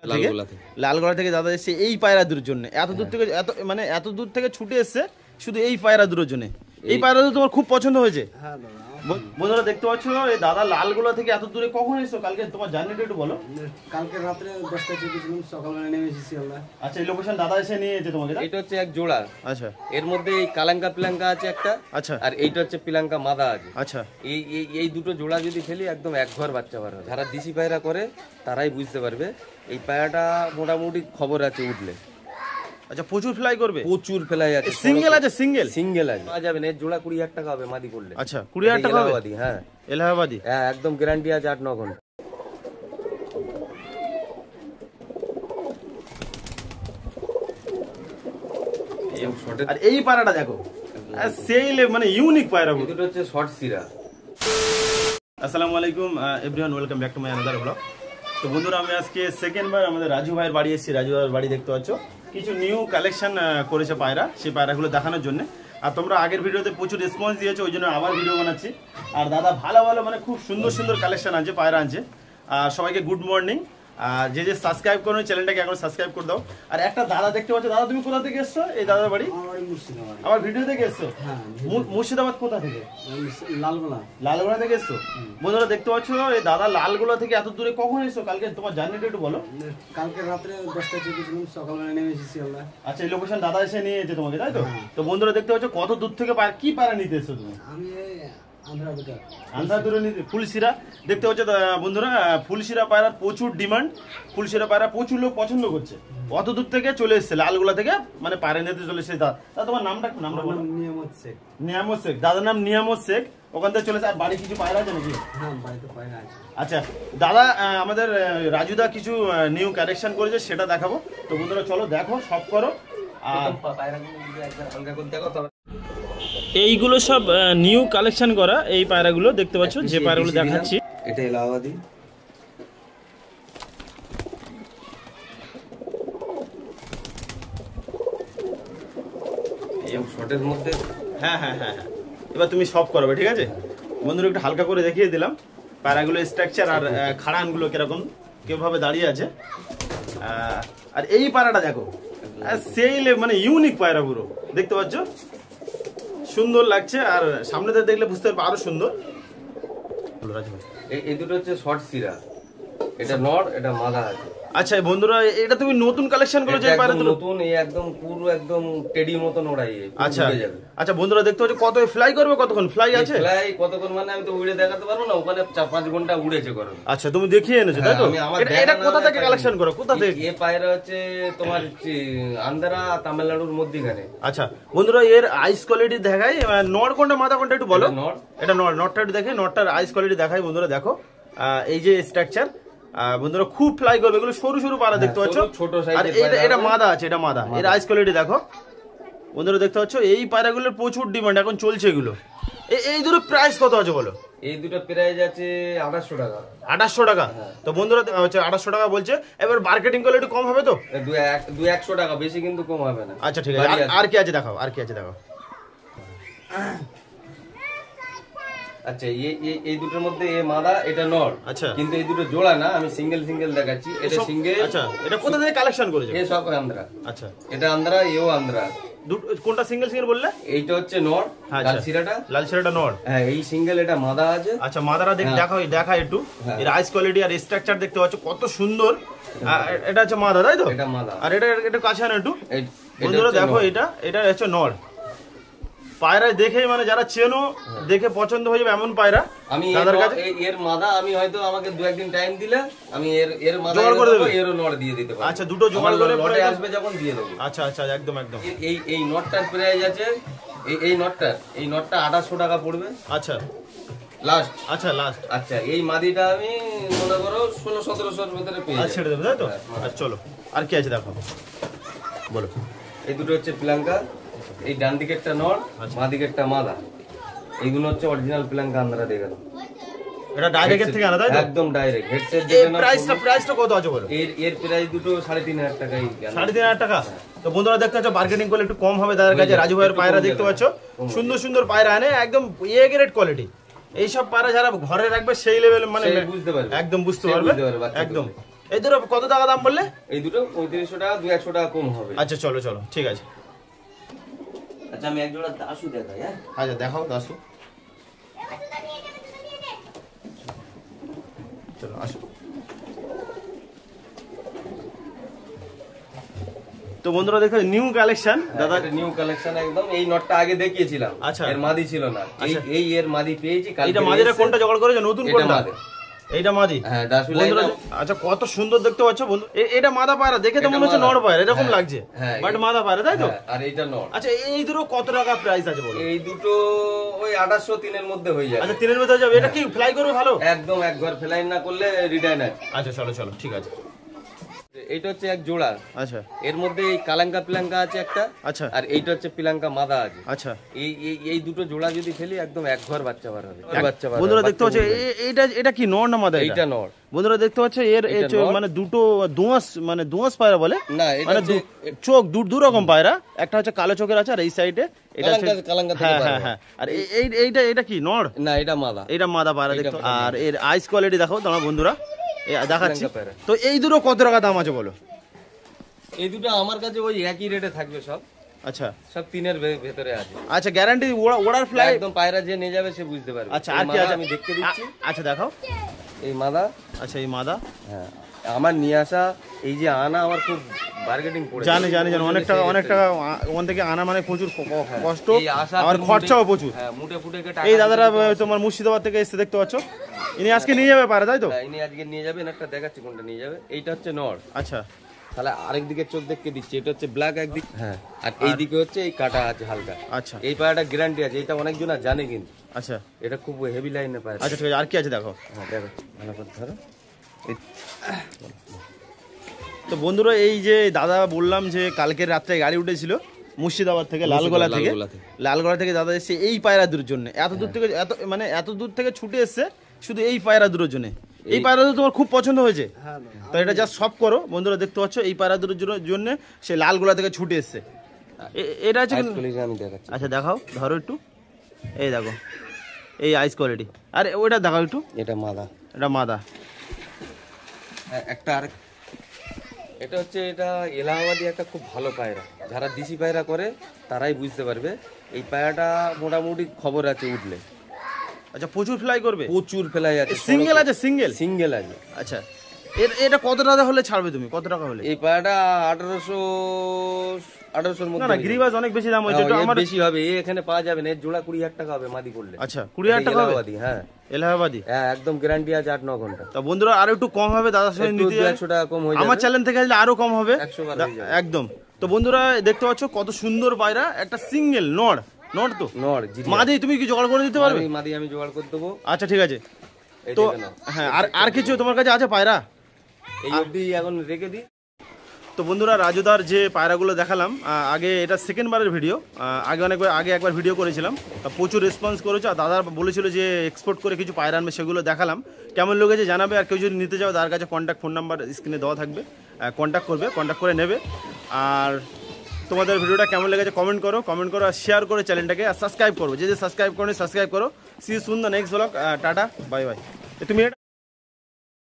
লালগোলা থেকে দাদা এসে এই পায়রা দুটোর জন্য এত দূর থেকে ছুটে এসছে শুধু এই পায়রা দুটোর জন্য। এই পায়রা দুটো তোমার খুব পছন্দ হয়েছে? হ্যাঁ বন্ধুরা দেখতে পাচ্ছ এই দাদা লালগোলা থেকে এত দূরে কখন এসছো? কালকে তোমার জার্নিটা একটু বলো। কালকে রাত্রে 10টায় চেপেছিলাম, সকালবেলা নেমে এসেছি আমরা। আচ্ছা, এই লোকেশন দাদা এসে নিয়ে যেতে তোমাকে? এটা হচ্ছে এক জোড়া। আচ্ছা, এর মধ্যে এই কালাঙ্কা পিলাঙ্কা আছে একটা। আচ্ছা, আর এইটা হচ্ছে পিলাঙ্কা মাদা আছে। আচ্ছা, এই দুটো জোড়া যদি ফেলি একদম এক ঘর বাচ্চা বার হবে। যারা দেশি পায়রা করে তারাই বুঝতে পারবে এই পায়রাটা মোটামুটি খবর আছে উঠলে। আচ্ছা, প্রচুর ফ্লাই করবে? প্রচুর ফ্লাই আছে। সিঙ্গেল আছে? সিঙ্গেল আছে, পাওয়া যাবে না। এর জোড়া 20,000 টাকা হবে মাদি করলে। আচ্ছা, 20,000 টাকা হবে? হ্যাঁ, এলাহাবাদি। হ্যাঁ, একদম গ্যারান্টি আছে 8-9 ঘন্টা। আর এই পায়রাটা দেখো, সেই মানে ইউনিক পায়রা। এটা হচ্ছে শর্ট সিরা। আসসালামু আলাইকুম everyone, welcome back to my another blog. তো বন্ধুরা, আমি আজকে সেকেন্ড বার আমাদের রাজু ভাইয়ের বাড়ি এসেছি। রাজু ভাইয়ের বাড়ি দেখতে পাচ্ছ, কিছু নিউ কালেকশন করেছে পায়রা, সেই পায়রাগুলো দেখানোর জন্য। আর তোমরা আগের ভিডিওতে প্রচুর রেসপন্স দিয়েছো, ওই জন্য আবার ভিডিও বানাচ্ছি। আর দাদা ভালো ভালো মানে খুব সুন্দর সুন্দর কালেকশন আছে, পায়রা আছে। আর সবাইকে গুড মর্নিং। আর যে সাবস্ক্রাইব করো চ্যানেলটাকে এখন সাবস্ক্রাইব করে দাও। আর একটা দাদা দেখতে পাচ্ছ, দাদা তুমি কোথা থেকে এসছো? এই দাদার বাড়ি আমার ভিডিও থেকে এসছো? মুর্শিদাবাদ। কোথা থেকে? লালগোলা থেকে এসছো? বন্ধুরা দেখতে পাচ্ছ এই দাদা লালগোলা থেকে এত দূরে কখন এসছো? কালকে তোমার জার্নিটা একটু বলো। কালকে রাত্রে 10টায় চেপেছিলাম, সকালবেলা নেমে এসেছি আমরা। আচ্ছা, এই লোকেশন দাদা এসে নিয়ে যেতে তোমাকে, তাই তো? তো বন্ধুরা দেখতে পাচ্ছ কত দূর থেকে কি পায়রা নিতে এসছো তুমি? আমি আন্ধ্রা দূরে নিতে ফুলশিরা দেখতে পাচ্ছ বন্ধুরা। ফুলশিরা পায়রার প্রচুর ডিমান্ড, ফুলশিরা পায়রা প্রচুর লোক পছন্দ করছে। অত দূর থেকে চলে এসছে লালগোলা থেকে, মানে পায়রা নিতে চলে এসছে। দাদা তোমার নামটা? নিয়ামত শেখ। নিয়ামত শেখ, দাদার নাম নিয়ামত শেখ। ওখান থেকে চলেছে। আর বাড়ি কিছু পায়রা আছে নাকি? হ্যাঁ, বাড়িতে পায়রা আছে। আচ্ছা দাদা, আমাদের রাজুদা কিছু নিউ কালেকশন করেছে, সেটা দেখাবো। তো বন্ধুরা চলো দেখো, সব করো। আর এইগুলো সব নিউ কালেকশন করা এই পায়রাগুলো দেখতে পাচ্ছ, যে পায়রাগুলো দেখাচ্ছি। এটা এলাহাবাদি। শর্টের মধ্যে। হ্যাঁ হ্যাঁ হ্যাঁ হ্যাঁ, এবার তুমি সব করবে, ঠিক আছে? বন্ধুরা একটু হালকা করে দেখিয়ে দিলাম পায়রাগুলো স্ট্রাকচার আর খাড়ানগুলো কিরকম কিভাবে দাঁড়িয়ে আছে। আর এই পায়রাটা দেখো, সেই মানে ইউনিক পায়রা পুরো দেখতে পাচ্ছ, সুন্দর লাগছে। আর সামনে থেকে দেখলে বুঝতে পারবে আরো সুন্দর। এই দুটো হচ্ছে শর্ট সিরা। এটা নর, এটা মাদা আছে। আচ্ছা বন্ধুরা, এটা তুমি নতুন কালেকশন করেছো? নতুন, এই একদম পুরো একদম টেডি মতন ওড়াই। আচ্ছা আচ্ছা বন্ধুরা দেখতে পাচ্ছ কত ফ্লাই করবে, কতক্ষণ ফ্লাই আছে? ফ্লাই কতক্ষণ মানে আমি তো উড়ে দেখাতে পারবো না, ওখানে 4-5 ঘন্টা উড়েছে করো। আচ্ছা, তুমি দেখিয়ে এনেছো তাই তো? এটা কোথা থেকে কালেকশন করো? কোথা থেকে? এই পায়রা হচ্ছে তোমার আন্ধ্রা তামিলনাড়ুর মধ্যখানে। আচ্ছা বন্ধুরা, এর আইস কোয়ালিটি দেখাই। নর কোনটা মাদা কোনটা একটু বলো। এটা নর, নরটা একটু দেখে, নরটার আইস কোয়ালিটি দেখাই। বন্ধুরা দেখো এই যে স্ট্রাকচার, বন্ধুরা খুব ফ্লাই করবে। এগুলো সরু সরু পায়রা দেখতে পাচ্ছ। আর এটা মাদা আছে, এটা মাদা। এর আইস কোয়ালিটি দেখো বন্ধুরা দেখতে পাচ্ছ। এই পায়রাগুলোর প্রচুর ডিমান্ড এখন চলছে এগুলো। এই দুটো প্রাইস কত আছে বলো? এই দুটো প্রাইস আছে 2800 টাকা। 2800 টাকা? তো বন্ধুরা হচ্ছে 2800 টাকা বলছে। এবার মার্কেটিং করলে একটু কম হবে তো? 200 টাকা বেশি কিন্তু কম হবে না। আচ্ছা ঠিক আছে। আর কি আছে দেখাও, আর কি আছে দেখাও। আচ্ছা, এই দুটোর মধ্যে এ মাদা, এটা নর। আচ্ছা, কিন্তু এই দুটো জোড়া না, আমি সিঙ্গেল সিঙ্গেল দেখাচ্ছি। এটা সিঙ্গেল। আচ্ছা, এটা কোথা থেকে কালেকশন করেছো? এই সব আন্ধ্রা। আচ্ছা, এটা আন্ধ্রা, এও আন্ধ্রা। কোনটা সিঙ্গেল সিঙ্গেল বললে? এইটা হচ্ছে নর, লাল সিরাটা। লাল সিরাটা নর। হ্যাঁ, এই সিঙ্গেল, এটা মাদা আছে। আচ্ছা, মাদারা দেখা একটু। এর আইস কোয়ালিটি আর স্ট্রাকচার দেখতে পাচ্ছ কত সুন্দর। এটা হচ্ছে মাদা, তাই তো? এটা মাদা। আর এটা কাছে আনো একটু। বন্ধুরা দেখো, এটা হচ্ছে নর। পায়রা দেখে মানে যারা চেনো দেখে পছন্দ হয়ে যাবে এমন পায়রা। আমি এর মাদা আমি হয়তো আমাকে 2-1 দিন টাইম দিলে আমি এর মাদা জোগাড় করে দেব, এরও নর দিয়ে দিতে পারবো। আচ্ছা, দুটো জোগাড় করে লটে আসবে যখন দিয়ে দেব। আচ্ছা আচ্ছা, একদম একদম। এই নটটার প্রাইস আছে, এই নটটা 2800 টাকা পড়বে। আচ্ছা লাস্ট। আচ্ছা লাস্ট। আচ্ছা, এই মাদিটা আমি মনে করো 1600-1700 এর ভিতরে পেয়ে যাচ্ছি। ছেড়ে দেব, তাই তো? আচ্ছা চলো, আর কি আছে দেখো, বলো। এই দুটো হচ্ছে প্লাঙ্কা। এই ডান দিকেরটা নর, বাঁ দিকেরটা মাদা। এইগুলো হচ্ছে অরিজিনাল প্লাঙ্কা আন্ধ্রা দিয়ে গেল। এটা ডাইরেক্ট থেকে আনা, তাই তো? একদম ডাইরেক্ট। হেডসেট দেখেন না। প্রাইসটা কত আছে বলো? এর প্রাইস দুটো 3500 টাকাই। 3500 টাকা? তো বন্ধুরা দেখতে পাচ্ছ মার্কেটিং করলে একটু কম হবে দাদার কাছে। রাজু ভাইয়ের পায়রা দেখতে পাচ্ছ, সুন্দর সুন্দর পায়রা আনে, একদম এ গ্রেড এইসব পায়রা যারা ঘরে রাখবে সেই লেভেল মানে বুঝতে পারবে, একদম বুঝতে পারবে একদম। এই দুটো কত টাকা দাম বললে? এই দুটো 3500 টাকা, 200 টাকা কম হবে। আচ্ছা চলো চলো ঠিক আছে। আচ্ছা আমি এক জোড়া দাসু দেখাই। হ্যাঁ আচ্ছা দেখাও দাসু, চলো আসো। তো বন্ধুরা দেখো নিউ কালেকশন দাদা, নিউ কালেকশন একদম। এই নটটা আগে দেখিয়েছিলাম, আচ্ছা এর মাদি ছিল না, এই এর মাদি পেয়েছি কালকে। এটা মাদিরা কোনটা জোগাড় করেছো নতুন কোনটা? এইটা মাদি। হ্যাঁ দাসু বন্ধুরা আচ্ছা কত সুন্দর দেখতে পাচ্ছ বন্ধু, এটা মাদা পায়রা, দেখে তো মনে হচ্ছে নড় পায়রা এরকম লাগছে, বাট মাদা পায়রা তাই তো? আর এইটা নট। আচ্ছা এই দুটো কত টাকা প্রাইস আছে বলো? এই দুটো ওই 2803 এর মধ্যে হয়ে যাবে। আচ্ছা 3 এর মধ্যে হয়ে যাবে। এটা কি ফ্লাই করবে ভালো? একদম একবার ফ্লাই না করলে রিটার্ন আছে। আচ্ছা চলো চলো ঠিক আছে। এইটা হচ্ছে এক জোড়া। আচ্ছা এর মধ্যে এই কালাঙ্কা পিলাঙ্কা আছে একটা, আচ্ছা আর এইটা হচ্ছে পিলাঙ্কা মাদা আছে। আচ্ছা এই এই দুটো জোড়া যদি ফেলি একদম এক ঘর বাচ্চা বার হবে। বাচ্চা বার বন্ধুরা দেখতে পাচ্ছ এটা কি নর না মাদা? এইটা নর। বন্ধুরা দেখতে পাচ্ছ এর মানে দুটো দোঁয়াশ, মানে দোঁয়াশ পায়রা বলে না, এটা মানে চোখ দু রকম পায়রা, একটা হচ্ছে কালো চোখের আছে আর এই সাইডে এটা হচ্ছে কালাঙ্কা থেকে হ্যাঁ বার হ্যাঁ হবে। হ্যাঁ। আর এটা কি নর? না এটা মাদা। এটা মাদা পায়রা দেখতো। আর এর আইস কোয়ালিটি দেখো তোমরা বন্ধুরা, দেখাচ্ছি। পিলাঙ্কা পায়রা। তো এই দুটো কত টাকা দাম আছে বলো? এই দুটো আমার কাছে ওই একই রেটে থাকবে সব। আচ্ছা সব 3 এর ভেতরে আছে। আচ্ছা গ্যারান্টি ওড়ার ফ্লাই একদম পায়রা যে নিয়ে যাবে সে বুঝতে পারবে। আচ্ছা আর এই কি মাদা আছে আমি দেখতে দিচ্ছি। আচ্ছা দেখাও। এই মাদা। আচ্ছা এই মাদা। হ্যাঁ আমার নিয়ে আসা এই যে আনা আমার খুব বার্গেটিং পড়ে। জানি অনেক টাকা ওখান থেকে আনা মানে প্রচুর কষ্ট এই আসা আর খরচাও প্রচুর। হ্যাঁ মুটে ফুটে টাকা। এই দাদারা তোমার মুর্শিদাবাদ থেকে এসে দেখতে পাচ্ছ, ইনি আজকে নিয়ে যাবে পারে তাই তো? ইনি আজকে নিয়ে যাবেন, একটা দেখাচ্ছি কোনটা নিয়ে যাবে। এইটা হচ্ছে নর। আচ্ছা তাহলে আরেক দিকে চোখ দেখতে দিচ্ছি, এটা হচ্ছে ব্ল্যাক একদিক, হ্যাঁ আর এই দিকে হচ্ছে এই কাটা আছে হালকা। আচ্ছা এই পায়রাটা গ্যারান্টি আছে, এটা অনেকজন জানে কিন্তু। আচ্ছা এটা খুব হেভি লাইনে পায়। আচ্ছা ঠিক আছে। আর কি আছে দেখো। হ্যাঁ দেখো ভালো করে ধরো। তো বন্ধুরা এই যে দাদা বললাম যে কালকের রাত্রে গাড়ি উঠেছিল মুর্শিদাবাদ থেকে, লালগোলা থেকে দাদা এসে এই পায়রা দুটোর জন্য এত দূর থেকে ছুটে এসছে শুধু এই পায়রা দুটোর জন্য। এই পায়রা দুটো তোমার খুব পছন্দ হয়েছে তো এটা জাস্ট সব করো। বন্ধুরা দেখতে পাচ্ছ এই পায়রা দুটোর জন্য সে লালগোলা থেকে ছুটে এসছে। এটা আছে আমি দেখাচ্ছি। আচ্ছা দেখাও, ধরো একটু, এই দেখো এই আইস কোয়ালিটি। আর ওইটা দেখাও একটু, এটা মাদা। এটা মাদা। একটা আর এটা হচ্ছে এটা এলাহাবাদি একটা খুব ভালো পায়রা, যারা দেশি পায়রা করে তারাই বুঝতে পারবে। এই পায়রাটা মোটামুটি খবর আছে উঠলে। আচ্ছা প্রচুর ফ্লাই করবে? প্রচুর ফ্লাই আছে। সিঙ্গেল আছে? সিঙ্গেল আছে। আচ্ছা এটা কত টাকা হলে ছাড়বে তুমি? কত টাকা হলে? এই পায়রাটা 1800 মধ্যে। না গিরিবাজ অনেক বেশি দাম হয়েছে, এটা আমার বেশি হবে। এখানে পাওয়া যাবে না, এর জোড়া 20000 টাকা হবে মাদি করলে। আচ্ছা 20000 টাকা হবে? হ্যাঁ এলাহাবাদি। হ্যাঁ একদম গ্যারান্টি আছে 8-9 ঘন্টা। তো বন্ধুরা আরো একটু কম হবে দাদার সঙ্গে নিতে, 100 টাকা কম হয়ে যাবে। আমার চ্যানেল থেকে আসলে আরো কম হবে 100 বার হয়ে যাবে একদম। তো বন্ধুরা দেখতে পাচ্ছ কত সুন্দর পায়রা, একটা সিঙ্গেল নর তো নর মাদি তুমি কি জোগাড় করে দিতে পারবে? মাদি আমি জোগাড় করে দেবো। আচ্ছা ঠিক আছে। তো হ্যাঁ আর কিছু তোমার কাছে আছে পায়রা? এই অবধি এখন রেখে দিই। তো বন্ধুরা রাজুদার যে পায়রাগুলো দেখালাম, আগে এটা সেকেন্ড বারের ভিডিও, আগে একবার ভিডিও করেছিলাম, তা প্রচুর রেসপন্স করেছে। আর দাদা বলেছিল যে এক্সপোর্ট করে কিছু পায়রা আনবে, সেগুলো দেখালাম, কেমন লেগেছে জানাবে। আর কেউ যদি নিতে যাও তার কাছে কন্ট্যাক্ট ফোন নাম্বার স্ক্রিনে দেওয়া থাকবে, কন্ট্যাক্ট করে নেবে। আর তোমাদের ভিডিওটা কেমন লেগেছে কমেন্ট করো আর শেয়ার করো চ্যানেলটাকে, আর সাবস্ক্রাইব করো, যে সাবস্ক্রাইব করো see you soon the next blog. Tata bye bye. তুমি